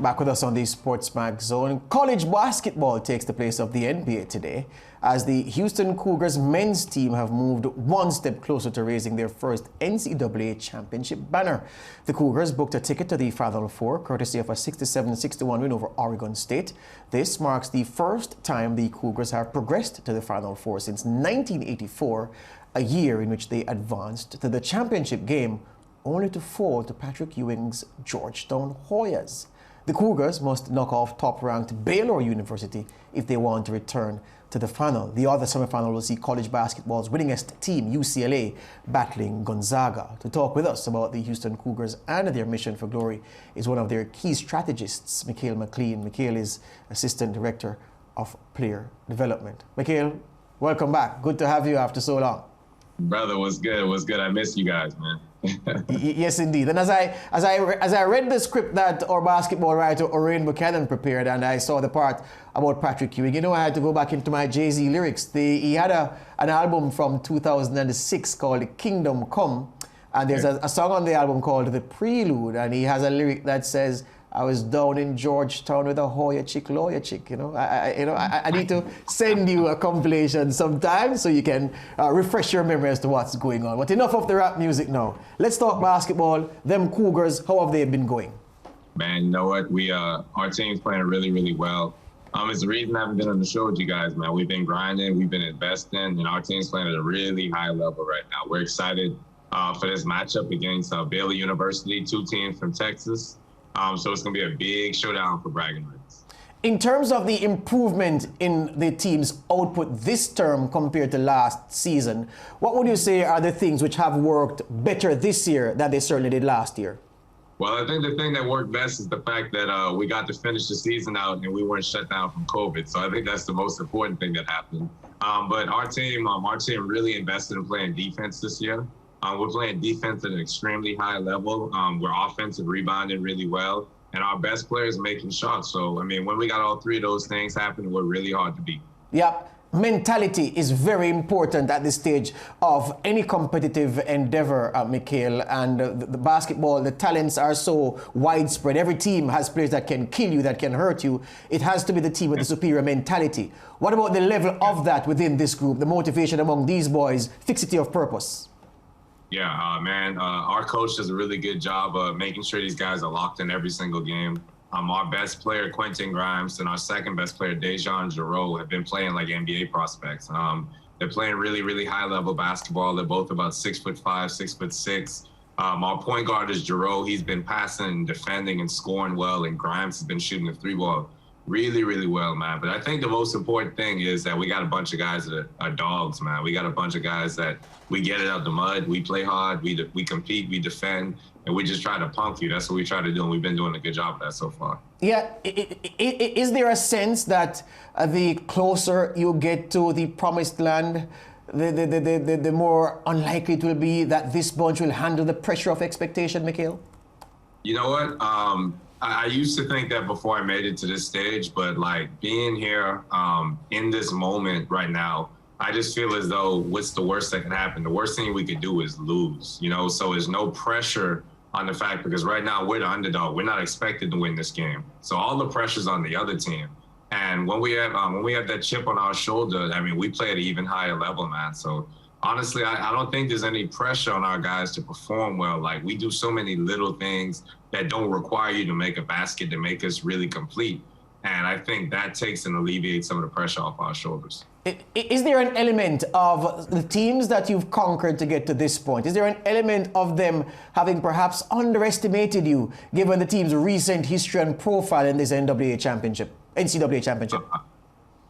Back with us on the SportsMax zone. College basketball takes the place of the NBA today as the Houston Cougars men's team have moved one step closer to raising their first NCAA championship banner. The Cougars booked a ticket to the Final Four courtesy of a 67-61 win over Oregon State. This marks the first time the Cougars have progressed to the Final Four since 1984, a year in which they advanced to the championship game only to fall to Patrick Ewing's Georgetown Hoyas. The Cougars must knock off top-ranked Baylor University if they want to return to the final. The other semifinal will see college basketball's winningest team, UCLA, battling Gonzaga. To talk with us about the Houston Cougars and their mission for glory is one of their key strategists, Mikhail McLean. Mikhail is Assistant Director of Player Development. Mikhail, welcome back. Good to have you after so long. Brother, what's good? What's good? I miss you guys, man. Yes, indeed. And as I read the script that our basketball writer Orion Buchanan prepared, and I saw the part about Patrick Ewing, you know, I had to go back into my Jay-Z lyrics. He had an album from 2006 called Kingdom Come, and there's a song on the album called The Prelude, and he has a lyric that says, "I was down in Georgetown with a Hoya chick, lawyer chick." You know, I need to send you a compilation sometime so you can refresh your memory as to what's going on. But enough of the rap music now. Let's talk basketball. Them Cougars, how have they been going? Man, you know what? Our team's playing really, really well. It's the reason I haven't been on the show with you guys, man. We've been grinding, we've been investing, and our team's playing at a really high level right now. We're excited for this matchup against Baylor University, two teams from Texas. So it's going to be a big showdown for bragging rights. In terms of the improvement in the team's output this term compared to last season, what would you say are the things which have worked better this year than they certainly did last year? Well, I think the thing that worked best is the fact that we got to finish the season out and we weren't shut down from COVID. So I think that's the most important thing that happened. But our team really invested in playing defense this year. We're playing defense at an extremely high level. We're offensive rebounding really well, and our best players making shots. So, I mean, when we got all three of those things happening, we're really hard to beat. Yep. Mentality is very important at this stage of any competitive endeavor, Mikhail. And the basketball, the talents are so widespread. Every team has players that can kill you, that can hurt you. It has to be the team with the superior mentality. What about the level of that within this group, the motivation among these boys, fixity of purpose? Yeah, man, our coach does a really good job of making sure these guys are locked in every single game. Our best player, Quentin Grimes, and our second best player, Dejan Giroux, have been playing like NBA prospects. They're playing really, really high-level basketball. They're both about 6'5", 6'6". Our point guard is Giroux. He's been passing and defending and scoring well, and Grimes has been shooting the three ball really, really well, man. But I think the most important thing is that we got a bunch of guys that are dogs, man. We got a bunch of guys that we get it out the mud. We play hard. We compete. We defend. And we just try to punk you. That's what we try to do. And we've been doing a good job of that so far. Yeah. Is there a sense that the closer you get to the promised land, the more unlikely it will be that this bunch will handle the pressure of expectation, Mikhail? You know what? I used to think that before I made it to this stage, but like being here in this moment right now, I just feel as though what's the worst that can happen? The worst thing we could do is lose, you know? So there's no pressure on the fact, because right now we're the underdog. We're not expected to win this game. So all the pressure's on the other team. And when we have that chip on our shoulder, I mean, we play at an even higher level, man. So honestly, I don't think there's any pressure on our guys to perform well. Like, we do so many little things that don't require you to make a basket to make us really complete. And I think that takes and alleviates some of the pressure off our shoulders. Is there an element of the teams that you've conquered to get to this point? Is there an element of them having perhaps underestimated you, given the team's recent history and profile in this NCAA championship?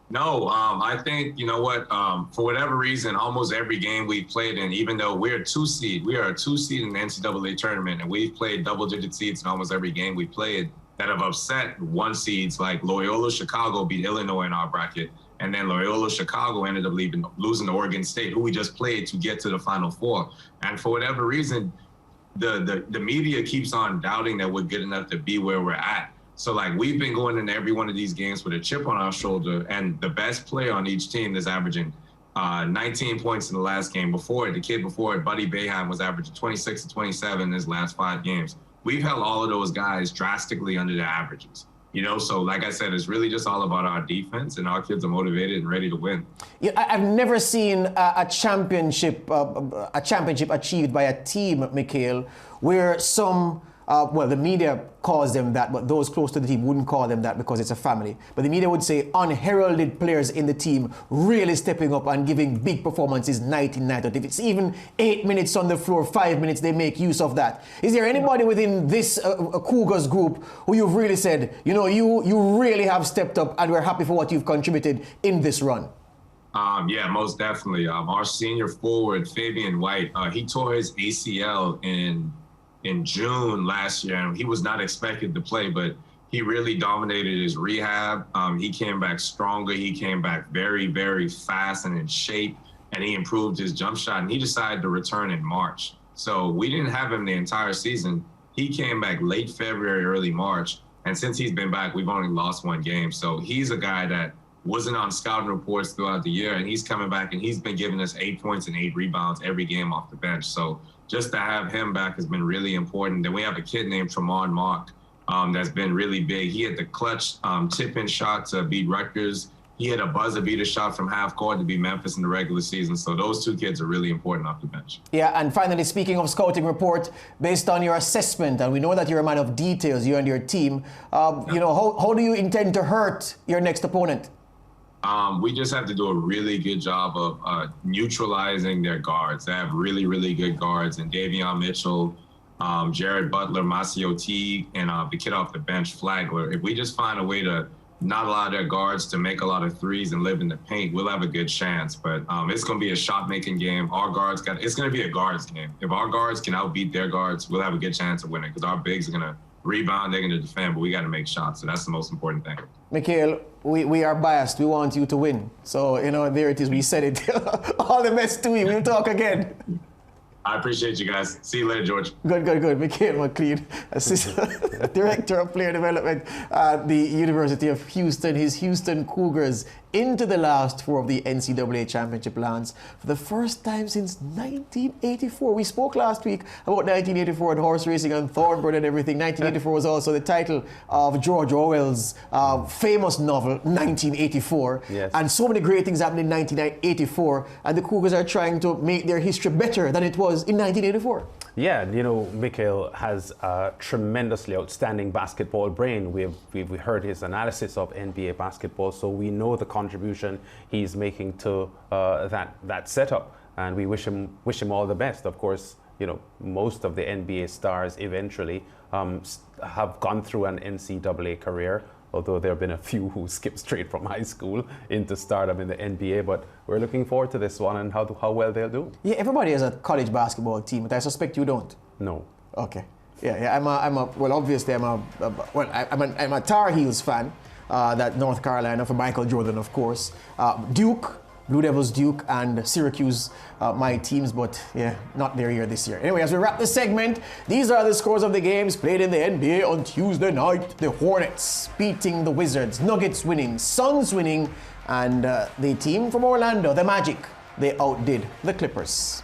No, I think, you know what, for whatever reason, almost every game we've played in, even though we are a two seed in the NCAA tournament, and we've played double-digit seeds in almost every game we played that have upset one seeds, like Loyola Chicago beat Illinois in our bracket, and then Loyola Chicago ended up losing to Oregon State, who we just played to get to the Final Four. And for whatever reason, the media keeps on doubting that we're good enough to be where we're at. So, like, we've been going into every one of these games with a chip on our shoulder, and the best player on each team is averaging 19 points in the last game. Before it, the kid before it, Buddy Boeheim, was averaging 26 to 27 in his last 5 games. we've held all of those guys drastically under the averages. So like I said, it's really just all about our defense, and our kids are motivated and ready to win. Yeah, I've never seen a championship achieved by a team, Mikhail, where some, the media calls them that, but those close to the team wouldn't call them that because it's a family. But the media would say unheralded players in the team really stepping up and giving big performances night in, night out. If it's even 8 minutes on the floor, 5 minutes, they make use of that. Is there anybody within this Cougars group who you've really said, you really have stepped up and we're happy for what you've contributed in this run? Yeah, most definitely. Our senior forward, Fabian White, he tore his ACL in June last year, and he was not expected to play, but he really dominated his rehab. He came back stronger. He came back very, very fast and in shape, and he improved his jump shot, and he decided to return in March. So we didn't have him the entire season. He came back late February, early March, and since he's been back, we've only lost one game. So he's a guy that wasn't on scouting reports throughout the year, and he's coming back, and he's been giving us 8 points and 8 rebounds every game off the bench. So just to have him back has been really important. Then we have a kid named Tremont Mark that's been really big. He had the clutch tip-in shot to beat Rutgers. He had a buzzer-beater shot from half court to beat Memphis in the regular season. So those two kids are really important off the bench. Yeah, and finally, speaking of scouting report, based on your assessment, and we know that you're a man of details, you and your team, how do you intend to hurt your next opponent? We just have to do a really good job of neutralizing their guards. They have really, really good guards, and Davion Mitchell, Jared Butler, Masio Teague, and the kid off the bench, Flagler. If we just find a way to not allow their guards to make a lot of threes and live in the paint, we'll have a good chance. But it's going to be a shot-making game. It's going to be a guards game. If our guards can outbeat their guards, we'll have a good chance of winning, because our bigs are going to rebound, they're going to defend, but we got to make shots. So that's the most important thing. Mikhail, we are biased. We want you to win. So, there it is. We said it. All the best to you. We'll talk again. I appreciate you guys. See you later, George. Good. Mikhail McLean, Assistant Director of Player Development at the University of Houston. His Houston Cougars into the last four of the NCAA championship lands for the first time since 1984. We spoke last week about 1984 and horse racing and Thornbird and everything. 1984 was also the title of George Orwell's famous novel, 1984. Yes. And so many great things happened in 1984, and the Cougars are trying to make their history better than it was in 1984. Yeah, Mikhail has a tremendously outstanding basketball brain. We've heard his analysis of NBA basketball, so we know the contribution he's making to that setup, and we wish him all the best. Of course, most of the NBA stars eventually have gone through an NCAA career, although there have been a few who skipped straight from high school into stardom in the NBA. But we're looking forward to this one and how well they'll do. Yeah, everybody has a college basketball team, but I suspect you don't. No. Okay. Yeah. Obviously I'm a Tar Heels fan. That North Carolina for Michael Jordan, of course. Duke, Blue Devils Duke, and Syracuse, my teams, but yeah, not there here this year. Anyway, as we wrap this segment, these are the scores of the games played in the NBA on Tuesday night. The Hornets beating the Wizards, Nuggets winning, Suns winning, and the team from Orlando, the Magic, they outdid the Clippers.